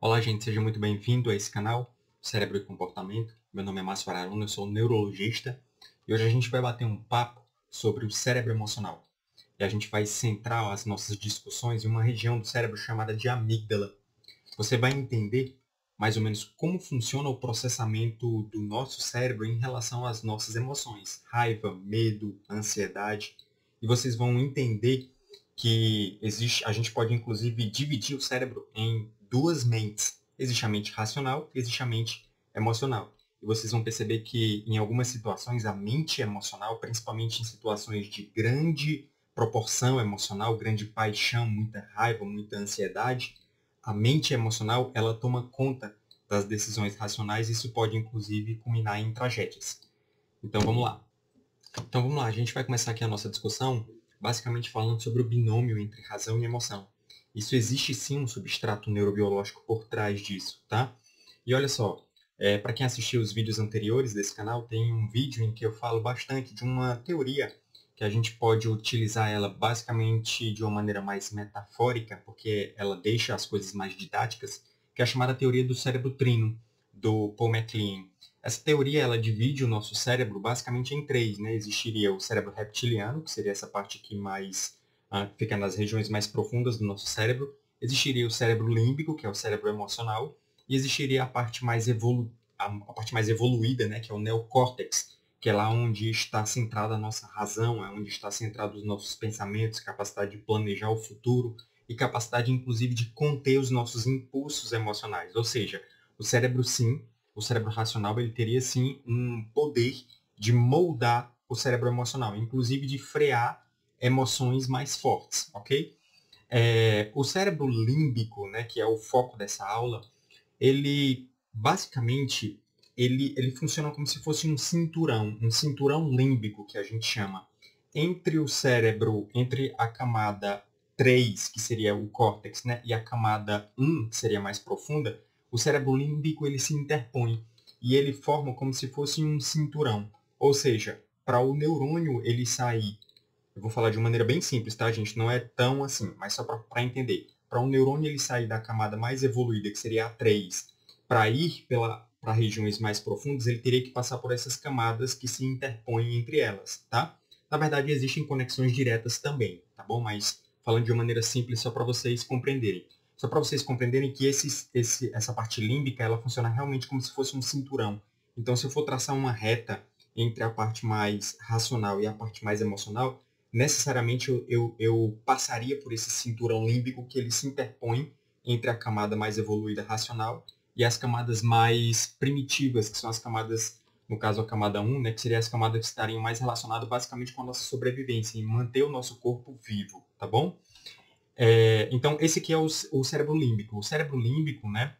Olá, gente, seja muito bem-vindo a esse canal, Cérebro e Comportamento. Meu nome é Márcio Araruna, eu sou neurologista e hoje a gente vai bater um papo sobre o cérebro emocional. E a gente vai centrar as nossas discussões em uma região do cérebro chamada de amígdala. Você vai entender mais ou menos como funciona o processamento do nosso cérebro em relação às nossas emoções, raiva, medo, ansiedade. E vocês vão entender que a gente pode inclusive dividir o cérebro em duas mentes. Existe a mente racional, existe a mente emocional. E vocês vão perceber que em algumas situações a mente emocional, principalmente em situações de grande proporção emocional, grande paixão, muita raiva, muita ansiedade, a mente emocional ela toma conta das decisões racionais e isso pode inclusive culminar em tragédias. Então vamos lá, a gente vai começar aqui a nossa discussão basicamente falando sobre o binômio entre razão e emoção. Isso existe sim um substrato neurobiológico por trás disso, tá? E olha só, para quem assistiu os vídeos anteriores desse canal, tem um vídeo em que eu falo bastante de uma teoria que a gente pode utilizar ela basicamente de uma maneira mais metafórica, porque ela deixa as coisas mais didáticas, que é a chamada teoria do cérebro trino, do Paul MacLean. Essa teoria ela divide o nosso cérebro basicamente em três, né? Existiria o cérebro reptiliano, que seria essa parte que mais fica nas regiões mais profundas do nosso cérebro. Existiria o cérebro límbico, que é o cérebro emocional, e existiria a parte mais evoluída, né? Que é o neocórtex, que é lá onde está centrada a nossa razão, é onde está centrado os nossos pensamentos, capacidade de planejar o futuro e capacidade, inclusive, de conter os nossos impulsos emocionais. Ou seja, o cérebro, sim, o cérebro racional, ele teria, sim, um poder de moldar o cérebro emocional, inclusive de frear emoções mais fortes, ok? O cérebro límbico, né, que é o foco dessa aula, ele, basicamente, ele funciona como se fosse um cinturão límbico, que a gente chama, entre o cérebro, entre a camada 3, que seria o córtex, né, e a camada 1, que seria mais profunda, o cérebro límbico ele se interpõe e ele forma como se fosse um cinturão. Ou seja, para o neurônio ele sair, eu vou falar de uma maneira bem simples, tá, gente? Não é tão assim, mas só para entender. Para um neurônio ele sair da camada mais evoluída, que seria a 3, para ir para regiões mais profundas, ele teria que passar por essas camadas que se interpõem entre elas, tá? Na verdade, existem conexões diretas também, tá bom? Mas falando de uma maneira simples, só para vocês compreenderem. Só para vocês compreenderem que essa parte límbica, ela funciona realmente como se fosse um cinturão. Então, se eu for traçar uma reta entre a parte mais racional e a parte mais emocional, necessariamente eu passaria por esse cinturão límbico que ele se interpõe entre a camada mais evoluída racional e as camadas mais primitivas, que são as camadas, no caso a camada 1, né, que seriam as camadas que estariam mais relacionadas basicamente com a nossa sobrevivência, em manter o nosso corpo vivo, tá bom? Então, esse aqui é o cérebro límbico. O cérebro límbico, né,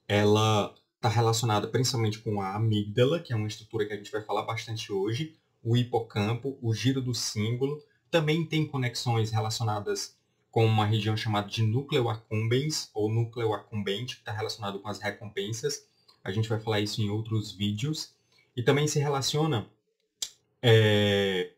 ela está relacionada principalmente com a amígdala, que é uma estrutura que a gente vai falar bastante hoje, o hipocampo, o giro do símbolo. Também tem conexões relacionadas com uma região chamada de núcleo accumbens, ou núcleo accumbente, que está relacionado com as recompensas. A gente vai falar isso em outros vídeos. E também se relaciona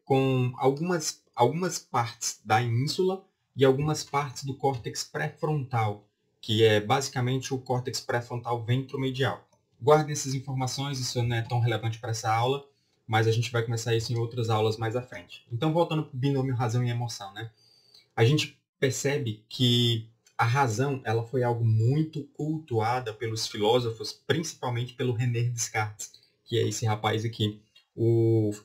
com algumas partes da ínsula e algumas partes do córtex pré-frontal, que é basicamente o córtex pré-frontal ventromedial. Guardem essas informações, isso não é tão relevante para essa aula, mas a gente vai começar isso em outras aulas mais à frente. Então, voltando para o binômio razão e emoção, né? A gente percebe que a razão ela foi algo muito cultuada pelos filósofos, principalmente pelo René Descartes, que é esse rapaz aqui.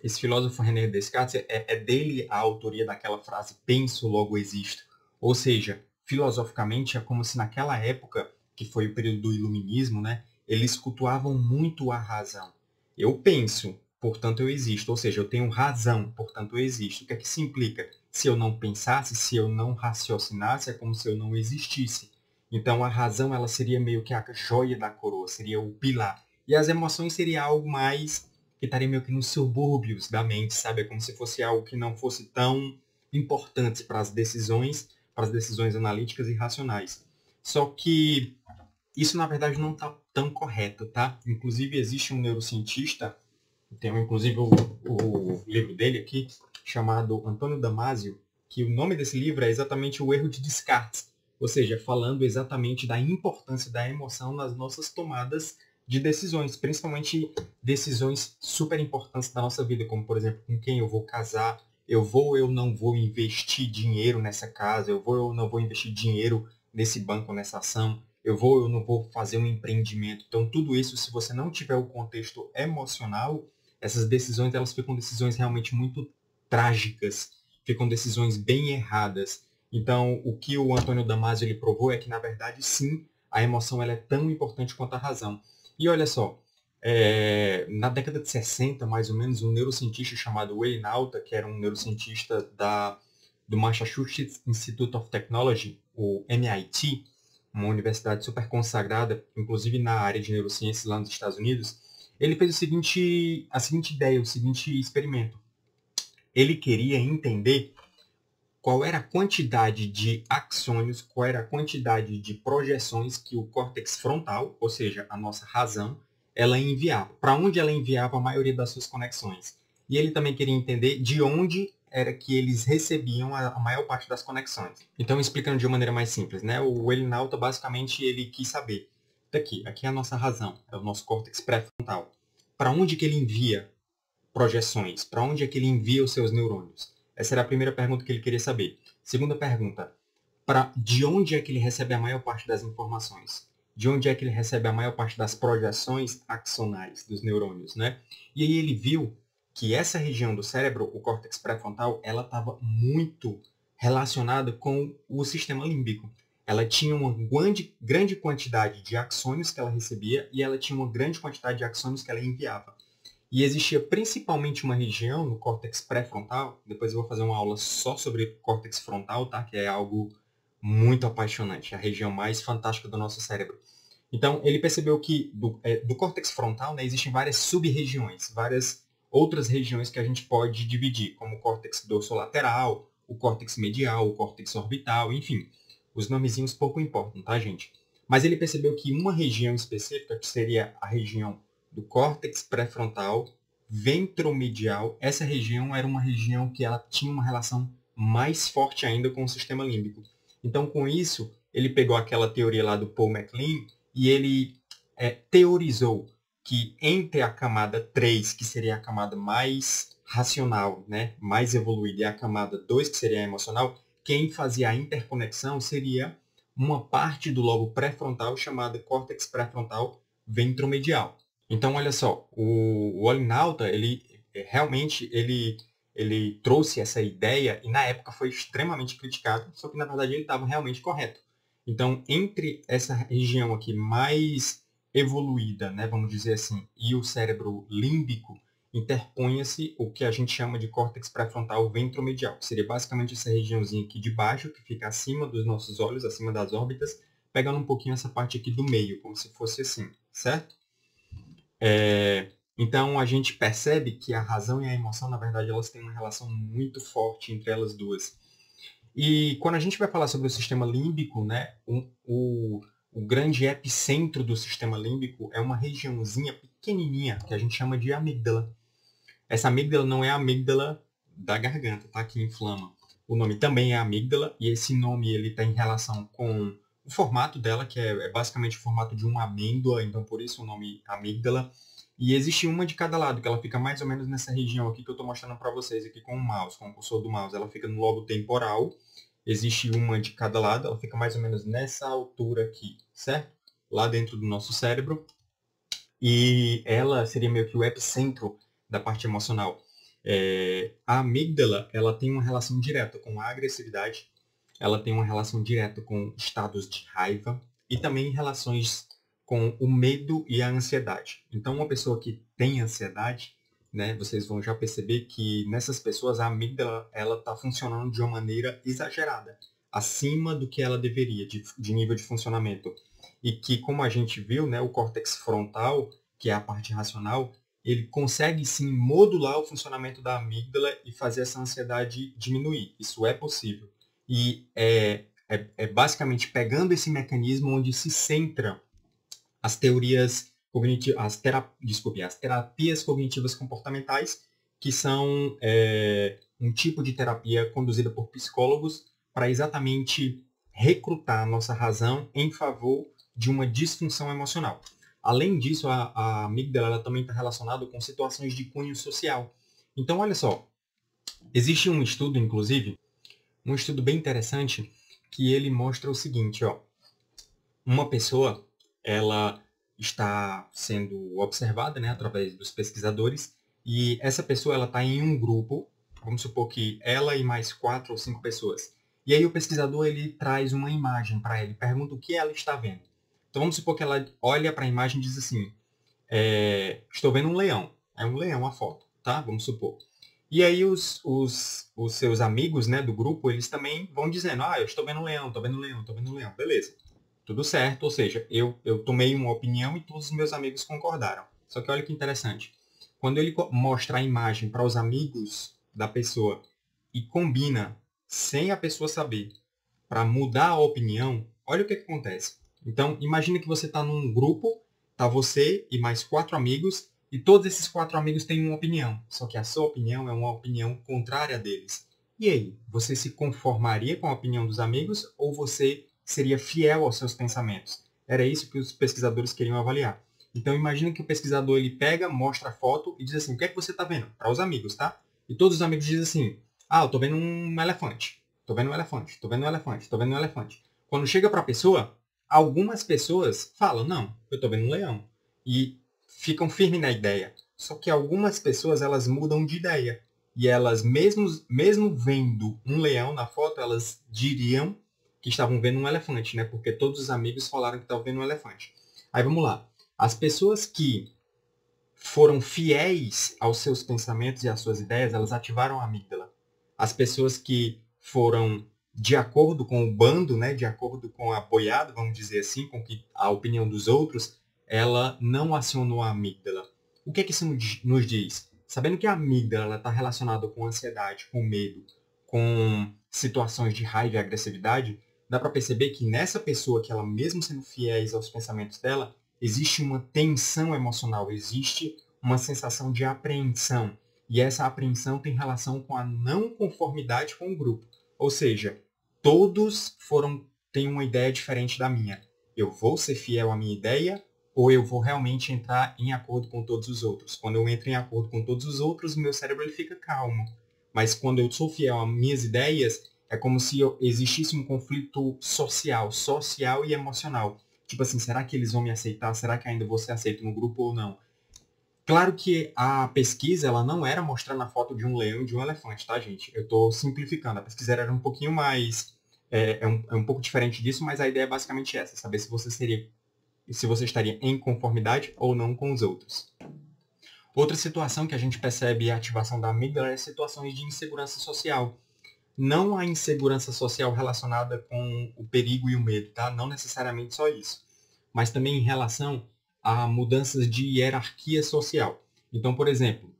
Esse filósofo René Descartes, é dele a autoria daquela frase penso, logo existo. Ou seja, filosoficamente é como se naquela época, que foi o período do iluminismo, né, eles cultuavam muito a razão. Eu penso, portanto eu existo. Ou seja, eu tenho razão, portanto eu existo. O que é que isso implica? Se eu não pensasse, se eu não raciocinasse, é como se eu não existisse. Então a razão ela seria meio que a joia da coroa, seria o pilar. E as emoções seria algo mais que estaria meio que nos subúrbios da mente, sabe? É como se fosse algo que não fosse tão importante para as decisões analíticas e racionais. Só que isso na verdade não está tão correto, tá? Inclusive existe um neurocientista, tem inclusive o livro dele aqui, chamado Antônio Damasio, que o nome desse livro é exatamente o erro de Descartes. ou seja, falando exatamente da importância da emoção nas nossas tomadas de decisões, principalmente decisões super importantes da nossa vida, como, por exemplo, com quem eu vou casar, eu vou ou eu não vou investir dinheiro nessa casa, eu vou ou eu não vou investir dinheiro nesse banco, nessa ação, eu vou ou eu não vou fazer um empreendimento. Então, tudo isso, se você não tiver o contexto emocional, essas decisões, elas ficam decisões realmente muito trágicas, ficam decisões bem erradas. Então, o que o Antônio Damasio ele provou é que, na verdade, sim, a emoção ela é tão importante quanto a razão. E olha só, na década de 60, mais ou menos, um neurocientista chamado Wayne Nauta, que era um neurocientista do Massachusetts Institute of Technology, o MIT, uma universidade super consagrada, inclusive na área de neurociências lá nos Estados Unidos, ele fez a seguinte ideia, o seguinte experimento. Ele queria entender qual era a quantidade de axônios, qual era a quantidade de projeções que o córtex frontal, ou seja, a nossa razão, ela enviava. Para onde ela enviava a maioria das suas conexões. E ele também queria entender de onde era que eles recebiam a maior parte das conexões. Então, explicando de uma maneira mais simples, né? O Wayne Nauta, basicamente, ele quis saber, aqui é a nossa razão, é o nosso córtex pré-frontal. Para onde que ele envia projeções? Para onde é que ele envia os seus neurônios? Essa era a primeira pergunta que ele queria saber. Segunda pergunta, de onde é que ele recebe a maior parte das informações? De onde é que ele recebe a maior parte das projeções axonais dos neurônios, né? E aí ele viu que essa região do cérebro, o córtex pré-frontal, ela estava muito relacionada com o sistema límbico. Ela tinha uma grande quantidade de axônios que ela recebia e ela tinha uma grande quantidade de axônios que ela enviava. E existia principalmente uma região no córtex pré-frontal, depois eu vou fazer uma aula só sobre córtex frontal, tá? Que é algo muito apaixonante, a região mais fantástica do nosso cérebro. Então, ele percebeu que do córtex frontal, né, existem várias sub-regiões, várias outras regiões que a gente pode dividir, como o córtex dorsolateral, o córtex medial, o córtex orbital, enfim. Os nomezinhos pouco importam, tá, gente? Mas ele percebeu que uma região específica, que seria a região do córtex pré-frontal, ventromedial, essa região era uma região que ela tinha uma relação mais forte ainda com o sistema límbico. Então, com isso, ele pegou aquela teoria lá do Paul MacLean e ele teorizou que entre a camada 3, que seria a camada mais racional, né, mais evoluída, e a camada 2, que seria a emocional, quem fazia a interconexão seria uma parte do lobo pré-frontal chamada córtex pré-frontal ventromedial. Então, olha só, o Wayne Nauta, ele realmente ele trouxe essa ideia e na época foi extremamente criticado, só que na verdade ele estava realmente correto. Então, entre essa região aqui mais evoluída, né, vamos dizer assim, e o cérebro límbico, interpunha-se o que a gente chama de córtex pré-frontal ventromedial, que seria basicamente essa regiãozinha aqui de baixo, que fica acima dos nossos olhos, acima das órbitas, pegando um pouquinho essa parte aqui do meio, como se fosse assim, certo? Então, a gente percebe que a razão e a emoção, na verdade, elas têm uma relação muito forte entre elas duas. E quando a gente vai falar sobre o sistema límbico, né, o grande epicentro do sistema límbico é uma regiãozinha pequenininha que a gente chama de amígdala. Essa amígdala não é a amígdala da garganta, tá? Que inflama. O nome também é amígdala e esse nome ele está em relação com o formato dela, que é basicamente o formato de uma amêndoa, então por isso o nome amígdala. E existe uma de cada lado, que ela fica mais ou menos nessa região aqui que eu estou mostrando para vocês aqui com o mouse, com o cursor do mouse. Ela fica no lobo temporal. Existe uma de cada lado, ela fica mais ou menos nessa altura aqui, certo? Lá dentro do nosso cérebro. E ela seria meio que o epicentro da parte emocional. A amígdala, ela tem uma relação direta com a agressividade, ela tem uma relação direta com estados de raiva e também relações com o medo e a ansiedade. Então, uma pessoa que tem ansiedade, né, vocês vão já perceber que nessas pessoas a amígdala ela está funcionando de uma maneira exagerada, acima do que ela deveria, de nível de funcionamento. E que, como a gente viu, né, o córtex frontal, que é a parte racional, ele consegue sim modular o funcionamento da amígdala e fazer essa ansiedade diminuir. Isso é possível. E é basicamente pegando esse mecanismo onde se centra as teorias cognitivas, as terapias cognitivas comportamentais, que são um tipo de terapia conduzida por psicólogos para exatamente recrutar a nossa razão em favor de uma disfunção emocional. Além disso, a amígdala ela também está relacionada com situações de cunho social. Então, olha só, existe um estudo, inclusive, um estudo bem interessante, que ele mostra o seguinte, ó. Uma pessoa, ela está sendo observada, né, através dos pesquisadores, e essa pessoa ela está em um grupo, vamos supor que ela e mais 4 ou 5 pessoas. E aí o pesquisador ele traz uma imagem para ele, pergunta o que ela está vendo. Então vamos supor que ela olha para a imagem e diz assim, estou vendo um leão. É um leão a foto, tá? Vamos supor. E aí os seus amigos, né, do grupo, eles também vão dizendo, eu estou vendo um leão, estou vendo um leão, estou vendo um leão. Beleza. Tudo certo, ou seja, eu tomei uma opinião e todos os meus amigos concordaram. Só que olha que interessante. Quando ele mostra a imagem para os amigos da pessoa e combina sem a pessoa saber para mudar a opinião, olha o que acontece. Então, imagina que você está num grupo, tá você e mais 4 amigos, e todos esses 4 amigos têm uma opinião. Só que a sua opinião é uma opinião contrária deles. E aí, você se conformaria com a opinião dos amigos ou você seria fiel aos seus pensamentos? Era isso que os pesquisadores queriam avaliar. Então, imagina que o pesquisador ele pega, mostra a foto e diz assim, o que é que você está vendo? Para os amigos, tá? E todos os amigos dizem assim, eu estou vendo um elefante. Estou vendo um elefante, estou vendo um elefante, estou vendo um elefante. Quando chega para a pessoa, algumas pessoas falam, não, eu estou vendo um leão. E ficam firmes na ideia. Só que algumas pessoas, elas mudam de ideia. E elas, mesmo vendo um leão na foto, elas diriam que estavam vendo um elefante, né? Porque todos os amigos falaram que estavam vendo um elefante. Aí vamos lá. As pessoas que foram fiéis aos seus pensamentos e às suas ideias, elas ativaram a amígdala. As pessoas que foram de acordo com o bando, né, de acordo com a boiada, vamos dizer assim, com a opinião dos outros, ela não acionou a amígdala. O que é que isso nos diz? Sabendo que a amígdala está relacionada com ansiedade, com medo, com situações de raiva e agressividade, dá para perceber que nessa pessoa, que ela mesmo sendo fiéis aos pensamentos dela, existe uma tensão emocional, existe uma sensação de apreensão. E essa apreensão tem relação com a não conformidade com o grupo. Ou seja, todos têm uma ideia diferente da minha. Eu vou ser fiel à minha ideia ou eu vou realmente entrar em acordo com todos os outros? Quando eu entro em acordo com todos os outros, meu cérebro ele fica calmo. Mas quando eu sou fiel às minhas ideias, é como se existisse um conflito social e emocional. Tipo assim, será que eles vão me aceitar? Será que ainda vou ser aceito no grupo ou não? Claro que a pesquisa ela não era mostrando a foto de um leão e de um elefante, tá, gente? Eu estou simplificando. A pesquisa era um pouquinho mais... É um pouco diferente disso, mas a ideia é basicamente essa. Saber se você estaria em conformidade ou não com os outros. Outra situação que a gente percebe a ativação da amígdala é situações de insegurança social. Não a insegurança social relacionada com o perigo e o medo, tá? Não necessariamente só isso. Mas também em relação a mudanças de hierarquia social. Então, por exemplo,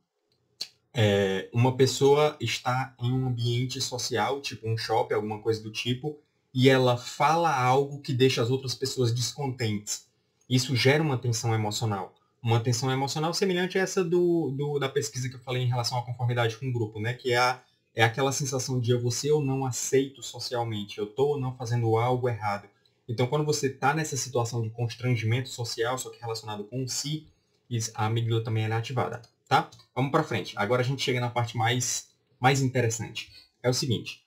uma pessoa está em um ambiente social, tipo um shopping, alguma coisa do tipo, e ela fala algo que deixa as outras pessoas descontentes. Isso gera uma tensão emocional. Uma tensão emocional semelhante a essa da pesquisa que eu falei em relação à conformidade com o grupo, né? Que é aquela sensação de eu vou ser ou não aceito socialmente, eu estou ou não fazendo algo errado. Então, quando você está nessa situação de constrangimento social, só que relacionado com si, a amígdala também é ativada, tá? Vamos para frente. Agora a gente chega na parte mais interessante. É o seguinte.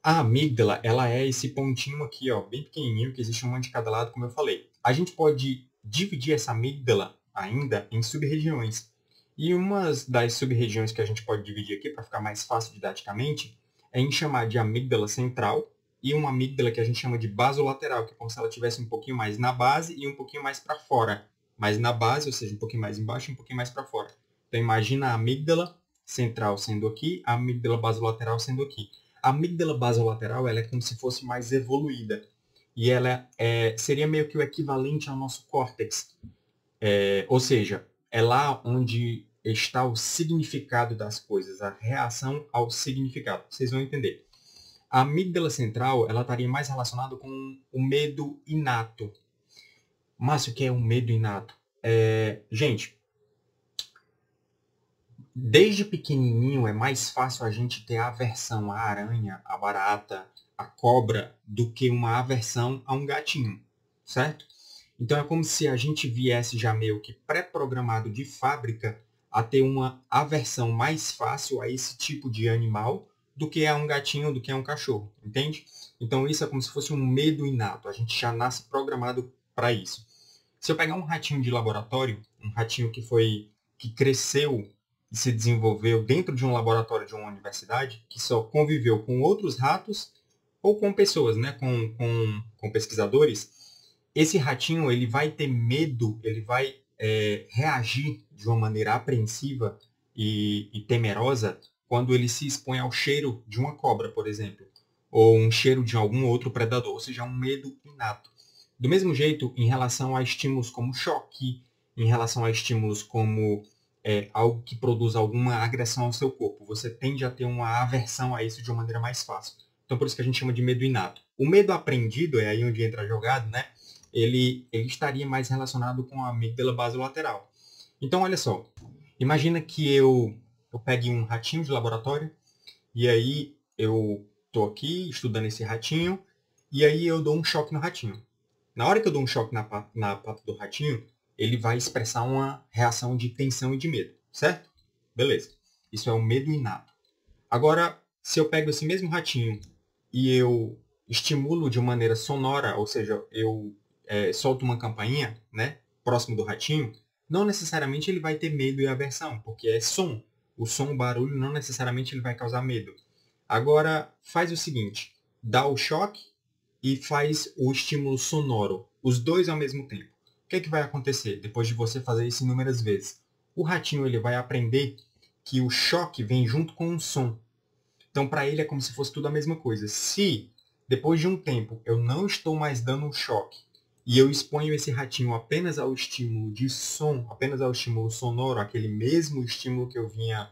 A amígdala, ela é esse pontinho aqui, ó, bem pequenininho, que existe uma de cada lado, como eu falei. A gente pode dividir essa amígdala ainda em sub-regiões. E uma das sub-regiões que a gente pode dividir aqui, para ficar mais fácil didaticamente, é em chamar de amígdala central e uma amígdala que a gente chama de basolateral, que é como se ela estivesse um pouquinho mais na base e um pouquinho mais para fora. Mais na base, ou seja, um pouquinho mais embaixo e um pouquinho mais para fora. Então, imagina a amígdala central sendo aqui, a amígdala basolateral sendo aqui. A amígdala basolateral ela é como se fosse mais evoluída. E ela seria meio que o equivalente ao nosso córtex. Ou seja, é lá onde está o significado das coisas, a reação ao significado. Vocês vão entender. A amígdala central ela estaria mais relacionada com o medo inato. Márcio, o que é um medo inato? Gente, desde pequenininho é mais fácil a gente ter aversão à aranha, à barata, a cobra do que uma aversão a um gatinho, certo? Então é como se a gente viesse já meio que pré-programado de fábrica a ter uma aversão mais fácil a esse tipo de animal do que a um gatinho, do que a um cachorro, entende? Então isso é como se fosse um medo inato, a gente já nasce programado para isso. Se eu pegar um ratinho de laboratório, um ratinho que cresceu e se desenvolveu dentro de um laboratório de uma universidade, que só conviveu com outros ratos ou com pessoas, né, com pesquisadores, esse ratinho ele vai ter medo, ele vai reagir de uma maneira apreensiva e temerosa quando ele se expõe ao cheiro de uma cobra, por exemplo, ou um cheiro de algum outro predador, ou seja, um medo inato. Do mesmo jeito, em relação a estímulos como choque, em relação a estímulos como algo que produz alguma agressão ao seu corpo, você tende a ter uma aversão a isso de uma maneira mais fácil. Então, por isso que a gente chama de medo inato. O medo aprendido, é aí onde entra a jogada, né? Ele estaria mais relacionado com a amígdala basolateral. Então, olha só. Imagina que eu pegue um ratinho de laboratório e aí eu estou aqui estudando esse ratinho e aí eu dou um choque no ratinho. Na hora que eu dou um choque na pata do ratinho, ele vai expressar uma reação de tensão e de medo, certo? Beleza. Isso é o medo inato. Agora, se eu pego esse mesmo ratinho e eu estimulo de maneira sonora, ou seja, eu solto uma campainha, né, próximo do ratinho, não necessariamente ele vai ter medo e aversão, porque é som. O som, o barulho, não necessariamente ele vai causar medo. Agora, faz o seguinte, dá o choque e faz o estímulo sonoro, os dois ao mesmo tempo. O que é que vai acontecer depois de você fazer isso inúmeras vezes? O ratinho ele vai aprender que o choque vem junto com o som. Então, para ele é como se fosse tudo a mesma coisa. Se, depois de um tempo, eu não estou mais dando um choque e eu exponho esse ratinho apenas ao estímulo de som, apenas ao estímulo sonoro, aquele mesmo estímulo que eu vinha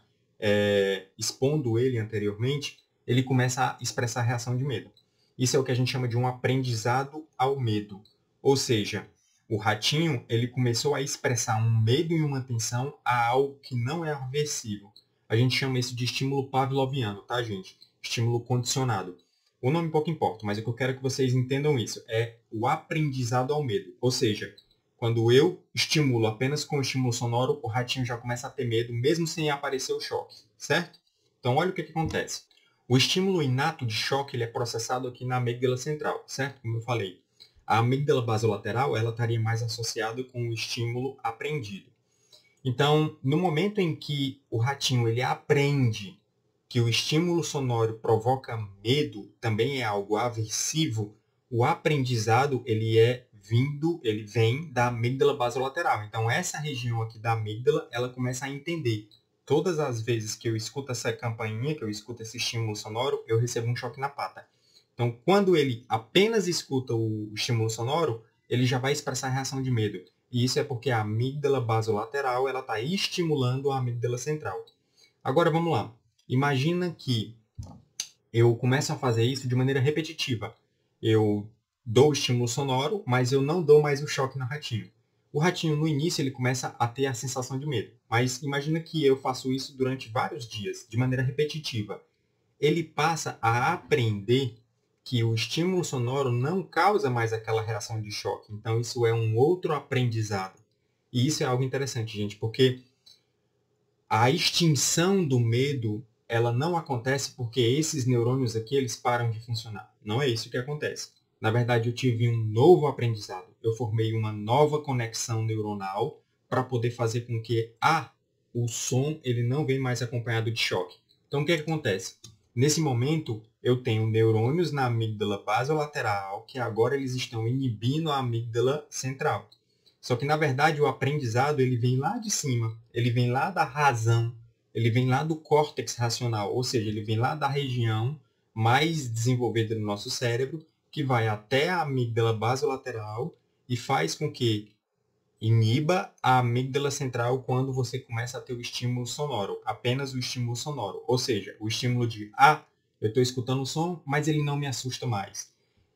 expondo ele anteriormente, ele começa a expressar reação de medo. Isso é o que a gente chama de um aprendizado ao medo. Ou seja, o ratinho ele começou a expressar um medo e uma tensão a algo que não é aversivo. A gente chama isso de estímulo pavloviano, tá, gente? Estímulo condicionado. O nome pouco importa, mas o que eu quero que vocês entendam isso é o aprendizado ao medo. Ou seja, quando eu estimulo apenas com o estímulo sonoro, o ratinho já começa a ter medo, mesmo sem aparecer o choque, certo? Então, olha o que acontece. O estímulo inato de choque ele é processado aqui na amígdala central, certo? Como eu falei. A amígdala basolateral ela estaria mais associada com o estímulo aprendido. Então, no momento em que o ratinho ele aprende que o estímulo sonoro provoca medo, também é algo aversivo, o aprendizado ele vem da amígdala basolateral. Então, essa região aqui da amígdala, ela começa a entender. Todas as vezes que eu escuto essa campainha, que eu escuto esse estímulo sonoro, eu recebo um choque na pata. Então, quando ele apenas escuta o estímulo sonoro, ele já vai expressar a reação de medo. E isso é porque a amígdala basolateral ela está estimulando a amígdala central. Agora, vamos lá. Imagina que eu começo a fazer isso de maneira repetitiva. Eu dou o estímulo sonoro, mas eu não dou mais o choque no ratinho. O ratinho, no início, ele começa a ter a sensação de medo. Mas imagina que eu faço isso durante vários dias, de maneira repetitiva. Ele passa a aprender que o estímulo sonoro não causa mais aquela reação de choque. Então, isso é um outro aprendizado. E isso é algo interessante, gente, porque a extinção do medo, ela não acontece porque esses neurônios aqui, eles param de funcionar. Não é isso que acontece. Na verdade, eu tive um novo aprendizado. Eu formei uma nova conexão neuronal para poder fazer com que o som ele não vem mais acompanhado de choque. Então, o que acontece? Nesse momento, eu tenho neurônios na amígdala basolateral, que agora eles estão inibindo a amígdala central. Só que, na verdade, o aprendizado ele vem lá de cima, ele vem lá da razão, ele vem lá do córtex racional, ou seja, ele vem lá da região mais desenvolvida do nosso cérebro, que vai até a amígdala basolateral e faz com que iniba a amígdala central quando você começa a ter o estímulo sonoro, apenas o estímulo sonoro. Ou seja, o estímulo de, eu estou escutando o som, mas ele não me assusta mais.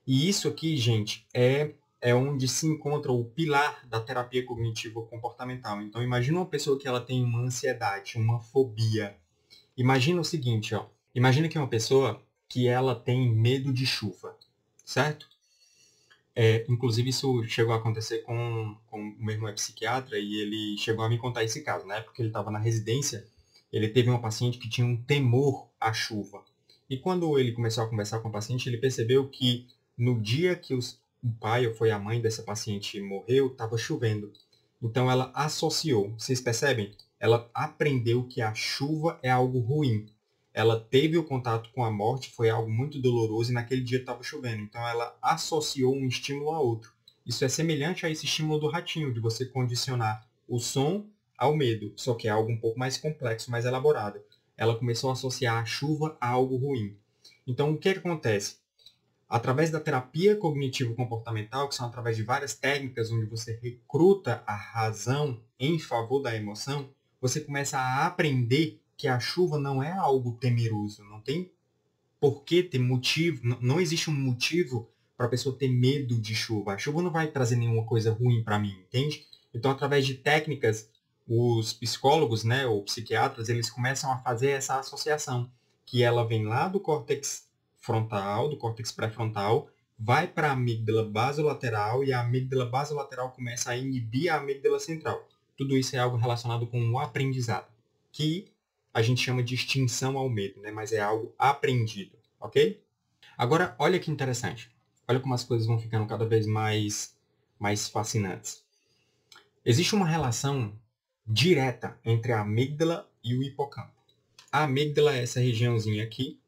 E isso aqui, gente, é onde se encontra o pilar da terapia cognitivo-comportamental. Então, imagina uma pessoa que ela tem uma ansiedade, uma fobia. Imagina o seguinte, ó. Imagina que uma pessoa que ela tem medo de chuva, certo? Inclusive, isso chegou a acontecer com o meu irmão é psiquiatra e ele chegou a me contar esse caso. Na época que ele estava na residência, ele teve uma paciente que tinha um temor à chuva. E quando ele começou a conversar com a paciente, ele percebeu que no dia que o pai ou foi a mãe dessa paciente morreu, estava chovendo. Então ela associou. Vocês percebem? Ela aprendeu que a chuva é algo ruim. Ela teve o contato com a morte, foi algo muito doloroso e naquele dia estava chovendo. Então ela associou um estímulo a outro. Isso é semelhante a esse estímulo do ratinho, de você condicionar o som ao medo, só que é algo um pouco mais complexo, mais elaborado. Ela começou a associar a chuva a algo ruim. Então o que acontece? Através da terapia cognitivo-comportamental, que são através de várias técnicas onde você recruta a razão em favor da emoção, você começa a aprender que a chuva não é algo temeroso, não tem por que ter motivo, não existe um motivo para a pessoa ter medo de chuva. A chuva não vai trazer nenhuma coisa ruim para mim, entende? Então, através de técnicas, os psicólogos, né, ou psiquiatras, eles começam a fazer essa associação, que ela vem lá do córtex frontal, do córtex pré-frontal, vai para a amígdala basolateral e a amígdala basolateral começa a inibir a amígdala central. Tudo isso é algo relacionado com o aprendizado, que a gente chama de extinção ao medo, né? Mas é algo aprendido, ok? Agora, olha que interessante. Olha como as coisas vão ficando cada vez mais fascinantes. Existe uma relação direta entre a amígdala e o hipocampo. A amígdala é essa regiãozinha aqui,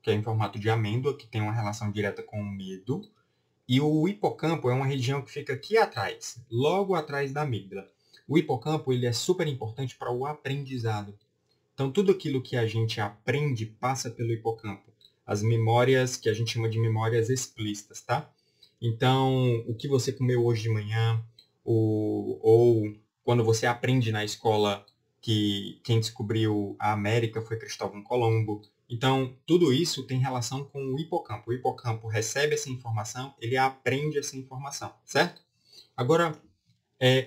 que é em formato de amêndoa, que tem uma relação direta com o medo. E o hipocampo é uma região que fica aqui atrás, logo atrás da amígdala. O hipocampo ele é super importante para o aprendizado. Então, tudo aquilo que a gente aprende passa pelo hipocampo. As memórias que a gente chama de memórias explícitas, tá? Então, o que você comeu hoje de manhã, ou quando você aprende na escola que quem descobriu a América foi Cristóvão Colombo. Então, tudo isso tem relação com o hipocampo. O hipocampo recebe essa informação, ele aprende essa informação, certo? Agora,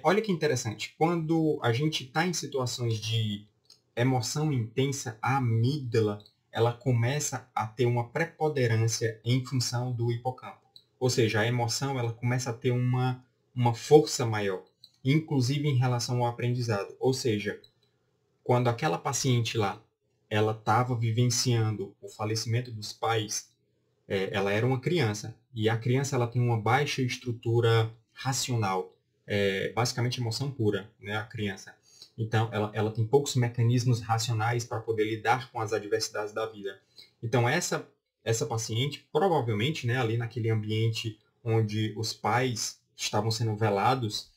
olha que interessante. Quando a gente está em situações de emoção intensa, a amígdala ela começa a ter uma preponderância em função do hipocampo. Ou seja, a emoção ela começa a ter uma força maior, inclusive em relação ao aprendizado. Ou seja, quando aquela paciente lá ela estava vivenciando o falecimento dos pais, ela era uma criança. E a criança ela tem uma baixa estrutura racional, basicamente emoção pura, né, a criança. Então, ela tem poucos mecanismos racionais para poder lidar com as adversidades da vida. Então, essa paciente, provavelmente, né, ali naquele ambiente onde os pais estavam sendo velados,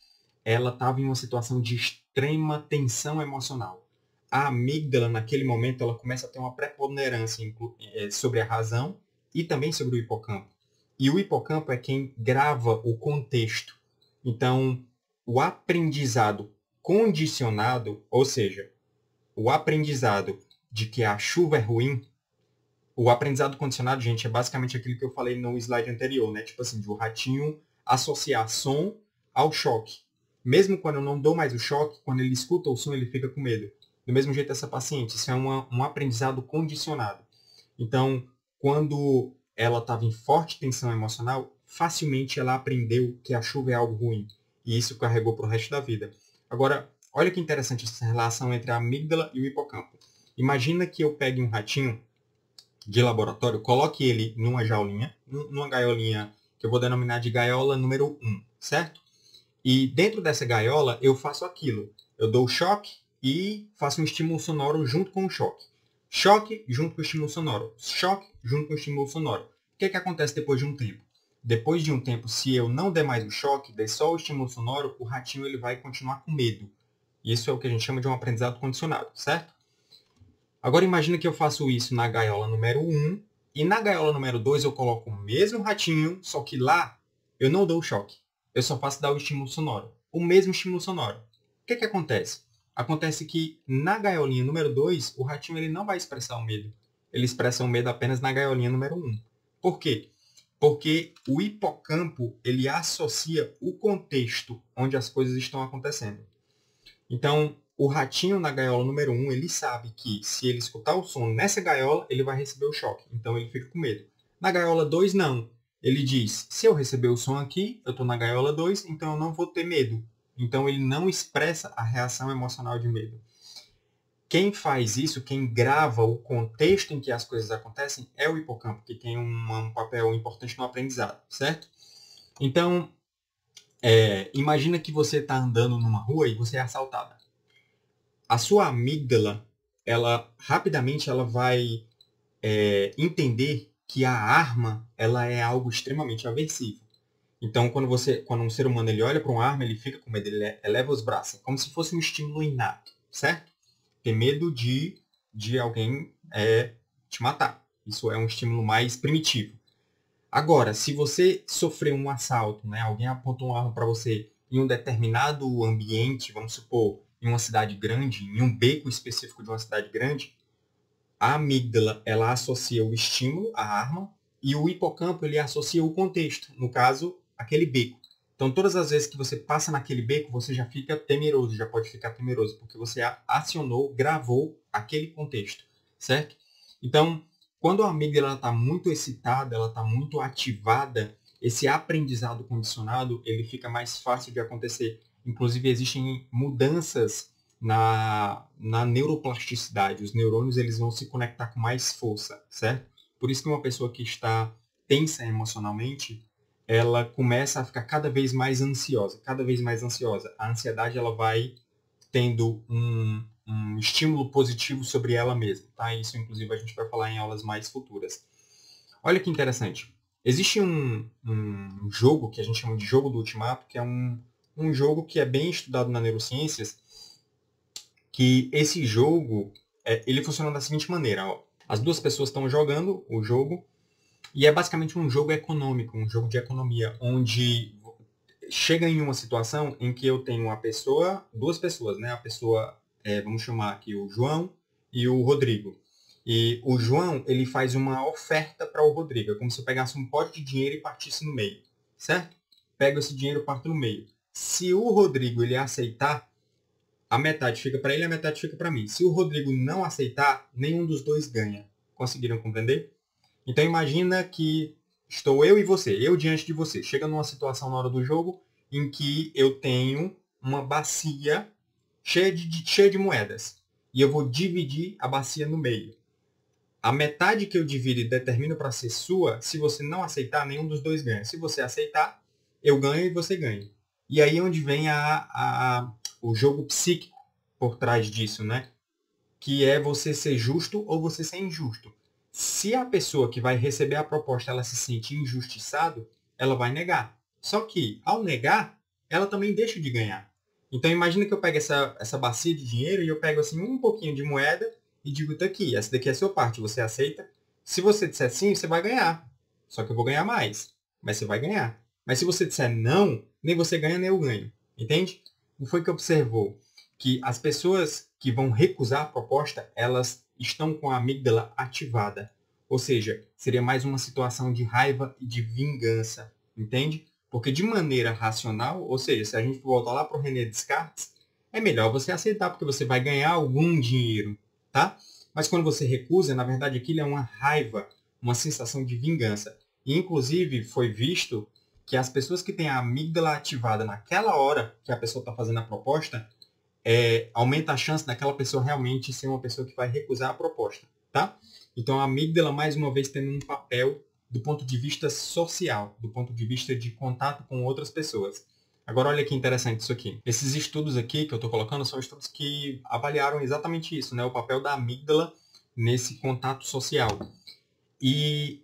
ela estava em uma situação de extrema tensão emocional. A amígdala, naquele momento, ela começa a ter uma preponderância sobre a razão e também sobre o hipocampo. E o hipocampo é quem grava o contexto. Então, o aprendizado condicionado, ou seja, o aprendizado de que a chuva é ruim, o aprendizado condicionado, gente, é basicamente aquilo que eu falei no slide anterior, né? Tipo assim, de o ratinho associar som ao choque. Mesmo quando eu não dou mais o choque, quando ele escuta o som, ele fica com medo. Do mesmo jeito, essa paciente, isso é um aprendizado condicionado. Então, quando ela estava em forte tensão emocional, facilmente ela aprendeu que a chuva é algo ruim. E isso carregou para o resto da vida. Agora, olha que interessante essa relação entre a amígdala e o hipocampo. Imagina que eu pegue um ratinho de laboratório, coloque ele numa jaulinha, numa gaiolinha que eu vou denominar de gaiola número 1, certo? E dentro dessa gaiola eu faço aquilo. Eu dou o choque e faço um estímulo sonoro junto com o choque. Choque junto com o estímulo sonoro. Choque junto com o estímulo sonoro. O que acontece depois de um tempo? Depois de um tempo, se eu não der mais o choque, der só o estímulo sonoro, o ratinho ele vai continuar com medo. Isso é o que a gente chama de um aprendizado condicionado, certo? Agora imagina que eu faço isso na gaiola número 1 e na gaiola número 2 eu coloco o mesmo ratinho, só que lá eu não dou o choque. Eu só faço dar o estímulo sonoro. O mesmo estímulo sonoro. O que acontece? Acontece que na gaiolinha número 2, o ratinho ele não vai expressar o medo. Ele expressa o medo apenas na gaiolinha número 1. Por quê? Porque o hipocampo ele associa o contexto onde as coisas estão acontecendo. Então, o ratinho na gaiola número 1, ele sabe que se ele escutar o som nessa gaiola, ele vai receber o choque. Então, ele fica com medo. Na gaiola 2, não. Ele diz, se eu receber o som aqui, eu estou na gaiola 2, então eu não vou ter medo. Então, ele não expressa a reação emocional de medo. Quem faz isso, quem grava o contexto em que as coisas acontecem, é o hipocampo, que tem um papel importante no aprendizado, certo? Então, imagina que você está andando numa rua e você é assaltada. A sua amígdala, ela rapidamente ela vai entender que a arma ela é algo extremamente aversivo. Então, quando um ser humano ele olha para uma arma, ele fica com medo, ele eleva os braços, como se fosse um estímulo inato, certo? Ter medo de alguém te matar. Isso é um estímulo mais primitivo. Agora, se você sofrer um assalto, né, alguém aponta uma arma para você em um determinado ambiente, vamos supor, em uma cidade grande, em um beco específico de uma cidade grande, a amígdala ela associa o estímulo, a arma, e o hipocampo ele associa o contexto, no caso, aquele beco. Então, todas as vezes que você passa naquele beco, você já fica temeroso, já pode ficar temeroso, porque você acionou, gravou aquele contexto, certo? Então, quando a amígdala está muito excitada, ela está muito ativada, esse aprendizado condicionado, ele fica mais fácil de acontecer. Inclusive, existem mudanças na neuroplasticidade. Os neurônios eles vão se conectar com mais força, certo? Por isso que uma pessoa que está tensa emocionalmente, ela começa a ficar cada vez mais ansiosa, cada vez mais ansiosa. A ansiedade ela vai tendo um estímulo positivo sobre ela mesma, tá? Isso, inclusive, a gente vai falar em aulas mais futuras. Olha que interessante. Existe um jogo que a gente chama de jogo do ultimato, que é um jogo que é bem estudado na neurociências, que esse jogo, ele funciona da seguinte maneira. Ó. As duas pessoas estão jogando o jogo, e é basicamente um jogo econômico, um jogo de economia, onde chega em uma situação em que eu tenho uma pessoa, duas pessoas, né? A pessoa, vamos chamar aqui o João e o Rodrigo. E o João, ele faz uma oferta para o Rodrigo. É como se eu pegasse um pote de dinheiro e partisse no meio, certo? Pego esse dinheiro e parto no meio. Se o Rodrigo ele aceitar, a metade fica para ele, a metade fica para mim. Se o Rodrigo não aceitar, nenhum dos dois ganha. Conseguiram compreender? Então imagina que estou eu e você, eu diante de você. Chega numa situação na hora do jogo em que eu tenho uma bacia cheia de moedas. E eu vou dividir a bacia no meio. A metade que eu divido e determino para ser sua, se você não aceitar, nenhum dos dois ganha. Se você aceitar, eu ganho e você ganha. E aí é onde vem o jogo psíquico por trás disso, né? Que é você ser justo ou você ser injusto. Se a pessoa que vai receber a proposta ela se sente injustiçado, ela vai negar. Só que, ao negar, ela também deixa de ganhar. Então, imagina que eu pego essa bacia de dinheiro e eu pego assim um pouquinho de moeda e digo, tá aqui, essa daqui é a sua parte, você aceita? Se você disser sim, você vai ganhar. Só que eu vou ganhar mais. Mas você vai ganhar. Mas se você disser não, nem você ganha, nem eu ganho. Entende? O que foi que observou? Que as pessoas que vão recusar a proposta, elas estão com a amígdala ativada. Ou seja, seria mais uma situação de raiva e de vingança. Entende? Porque de maneira racional, ou seja, se a gente voltar lá para o René Descartes, é melhor você aceitar, porque você vai ganhar algum dinheiro, tá? Mas quando você recusa, na verdade aquilo é uma raiva, uma sensação de vingança. E inclusive foi visto que as pessoas que têm a amígdala ativada naquela hora que a pessoa está fazendo a proposta, aumenta a chance daquela pessoa realmente ser uma pessoa que vai recusar a proposta, tá? Então a amígdala, mais uma vez, tendo um papel do ponto de vista social, do ponto de vista de contato com outras pessoas. Agora, olha que interessante isso aqui. Esses estudos aqui que eu estou colocando são estudos que avaliaram exatamente isso, né? O papel da amígdala nesse contato social. E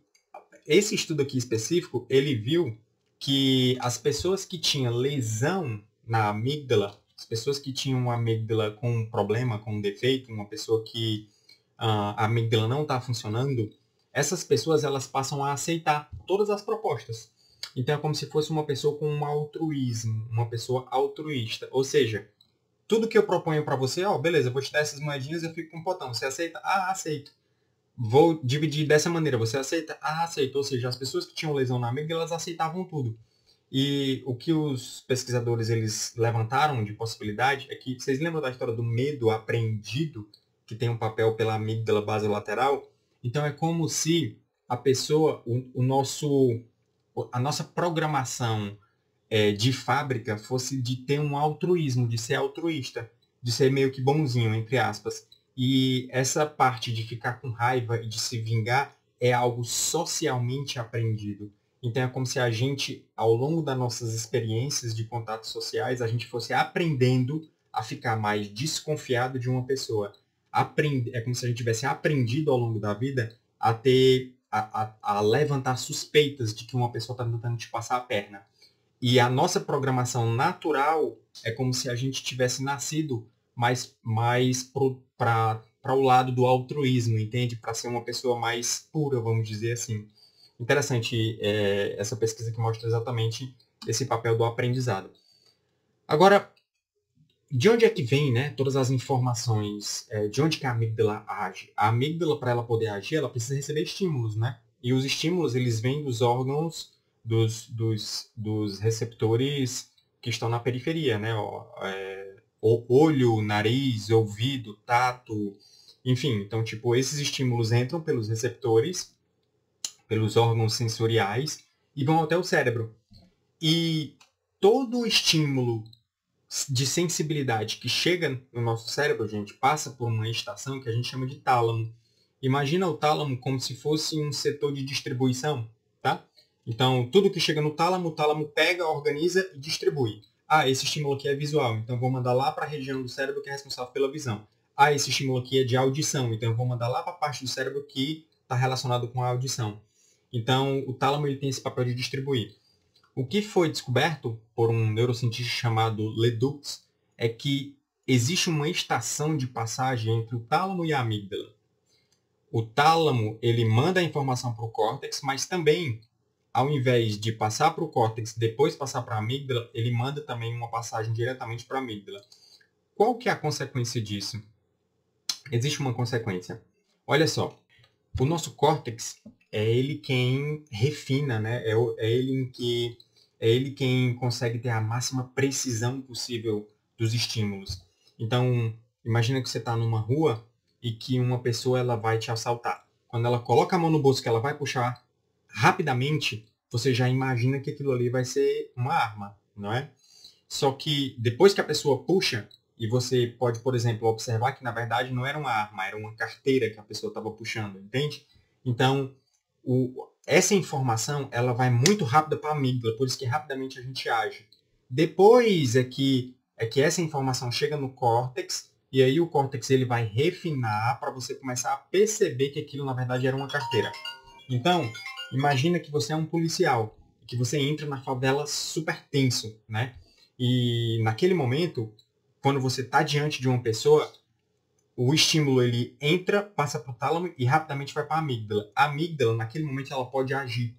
esse estudo aqui específico, ele viu que as pessoas que tinham lesão na amígdala, as pessoas que tinham uma amígdala com um problema, com um defeito, uma pessoa que a amígdala não está funcionando, essas pessoas elas passam a aceitar todas as propostas. Então é como se fosse uma pessoa com um altruísmo, uma pessoa altruísta. Ou seja, tudo que eu proponho para você, beleza, eu vou te dar essas moedinhas, eu fico com um potão. Você aceita? Ah, aceito. Vou dividir dessa maneira. Você aceita? Ah, aceito. Ou seja, as pessoas que tinham lesão na amígdala, elas aceitavam tudo. E o que os pesquisadores eles levantaram de possibilidade é que, vocês lembram da história do medo aprendido, que tem um papel pela amígdala basolateral? Então é como se a pessoa, a nossa programação de fábrica fosse de ter um altruísmo, de ser altruísta, de ser meio que bonzinho, entre aspas. E essa parte de ficar com raiva e de se vingar é algo socialmente aprendido. Então é como se a gente, ao longo das nossas experiências de contatos sociais, a gente fosse aprendendo a ficar mais desconfiado de uma pessoa. É como se a gente tivesse aprendido ao longo da vida a ter, a levantar suspeitas de que uma pessoa está tentando te passar a perna. E a nossa programação natural é como se a gente tivesse nascido mais para o lado do altruísmo, entende? Para ser uma pessoa mais pura, vamos dizer assim. Interessante essa pesquisa que mostra exatamente esse papel do aprendizado. Agora, de onde é que vem, né, todas as informações? De onde que a amígdala age? A amígdala, para ela poder agir, ela precisa receber estímulos, né? E os estímulos, eles vêm dos órgãos, dos receptores que estão na periferia, né? O olho, nariz, ouvido, tato, enfim. Então, tipo, esses estímulos entram pelos receptores, pelos órgãos sensoriais e vão até o cérebro. E todo o estímulo de sensibilidade que chega no nosso cérebro, gente, passa por uma estação que a gente chama de tálamo. Imagina o tálamo como se fosse um setor de distribuição, tá? Então, tudo que chega no tálamo, o tálamo pega, organiza e distribui. Ah, esse estímulo aqui é visual, então eu vou mandar lá para a região do cérebro que é responsável pela visão. Ah, esse estímulo aqui é de audição, então eu vou mandar lá para a parte do cérebro que está relacionado com a audição. Então, o tálamo ele tem esse papel de distribuir. O que foi descoberto por um neurocientista chamado Ledoux é que existe uma estação de passagem entre o tálamo e a amígdala. O tálamo ele manda a informação para o córtex, mas também, ao invés de passar para o córtex depois passar para a amígdala, ele manda também uma passagem diretamente para a amígdala. Qual que é a consequência disso? Existe uma consequência. Olha só, o nosso córtex é ele quem refina, né? É ele quem consegue ter a máxima precisão possível dos estímulos. Então, imagina que você está numa rua e que uma pessoa ela vai te assaltar. Quando ela coloca a mão no bolso que ela vai puxar rapidamente, você já imagina que aquilo ali vai ser uma arma, não é? Só que depois que a pessoa puxa, e você pode, por exemplo, observar que na verdade não era uma arma, era uma carteira que a pessoa estava puxando, entende? Então, essa informação ela vai muito rápida para a amígdala, por isso que rapidamente a gente age. Depois é que essa informação chega no córtex, e aí o córtex ele vai refinar para você começar a perceber que aquilo na verdade era uma carteira. Então, imagina que você é um policial, que você entra na favela super tenso, né? E naquele momento, quando você está diante de uma pessoa, o estímulo ele entra, passa para o tálamo e rapidamente vai para a amígdala. A amígdala, naquele momento, ela pode agir.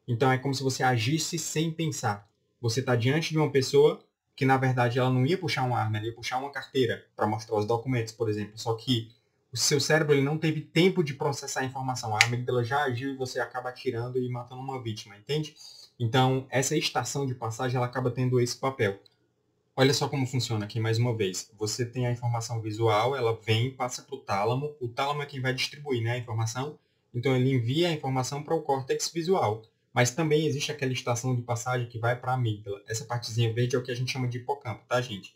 Então é como se você agisse sem pensar. Você está diante de uma pessoa que, na verdade, ela não ia puxar uma arma, ela ia puxar uma carteira para mostrar os documentos, por exemplo. Só que o seu cérebro ele não teve tempo de processar a informação. A amígdala já agiu e você acaba atirando e matando uma vítima, entende? Então, essa estação de passagem ela acaba tendo esse papel. Olha só como funciona aqui mais uma vez. Você tem a informação visual, ela vem, passa para o tálamo. O tálamo é quem vai distribuir, né, a informação. Então ele envia a informação para o córtex visual. Mas também existe aquela estação de passagem que vai para a amígdala. Essa partezinha verde é o que a gente chama de hipocampo, tá, gente?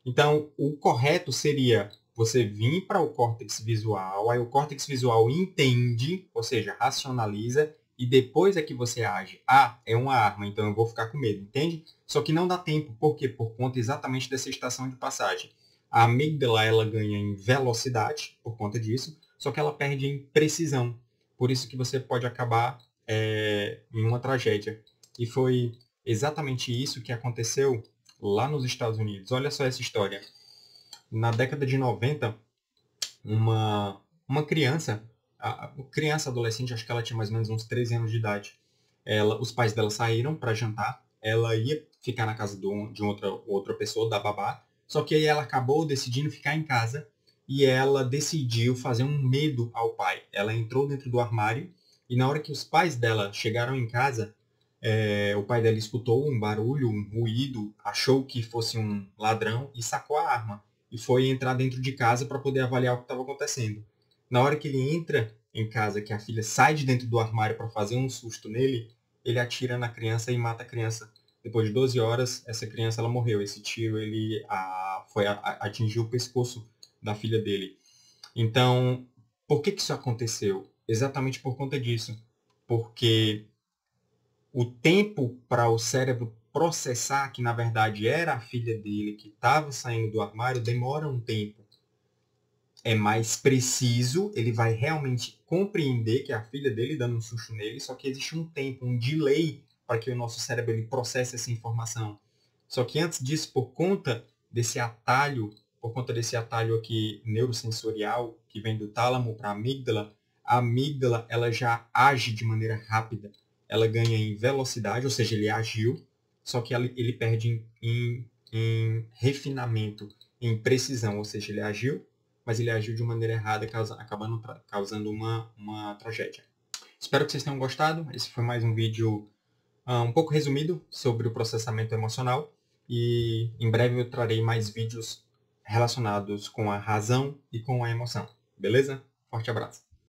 Então, o correto seria você vir para o córtex visual, aí o córtex visual entende, ou seja, racionaliza, e depois é que você age. Ah, é uma arma, então eu vou ficar com medo, entende? Só que não dá tempo. Por quê? Por conta exatamente dessa estação de passagem. A amígdala ela ganha em velocidade por conta disso, só que ela perde em precisão. Por isso que você pode acabar em uma tragédia. E foi exatamente isso que aconteceu lá nos Estados Unidos. Olha só essa história. Na década de 90, uma criança adolescente, acho que ela tinha mais ou menos uns 13 anos de idade, os pais dela saíram para jantar, ela ia ficar na casa de outra pessoa, da babá, só que aí ela acabou decidindo ficar em casa e ela decidiu fazer um medo ao pai. Ela entrou dentro do armário e na hora que os pais dela chegaram em casa, o pai dela escutou um barulho, um ruído, achou que fosse um ladrão e sacou a arma. E foi entrar dentro de casa para poder avaliar o que estava acontecendo. Na hora que ele entra em casa, que a filha sai de dentro do armário para fazer um susto nele, ele atira na criança e mata a criança. Depois de 12 horas, essa criança ela morreu. Esse tiro atingiu o pescoço da filha dele. Então, por que isso aconteceu? Exatamente por conta disso. Porque o tempo para o cérebro processar que, na verdade, era a filha dele que estava saindo do armário demora um tempo. É mais preciso, ele vai realmente compreender que é a filha dele dando um susto nele, só que existe um tempo, um delay para que o nosso cérebro ele processe essa informação. Só que antes disso, por conta desse atalho aqui neurosensorial, que vem do tálamo para a amígdala ela já age de maneira rápida. Ela ganha em velocidade, ou seja, ele agiu, só que ele perde em refinamento, em precisão, ou seja, ele agiu, mas ele agiu de maneira errada, acabando causando uma tragédia. Espero que vocês tenham gostado. Esse foi mais um vídeo um pouco resumido sobre o processamento emocional. E em breve eu trarei mais vídeos relacionados com a razão e com a emoção. Beleza? Forte abraço.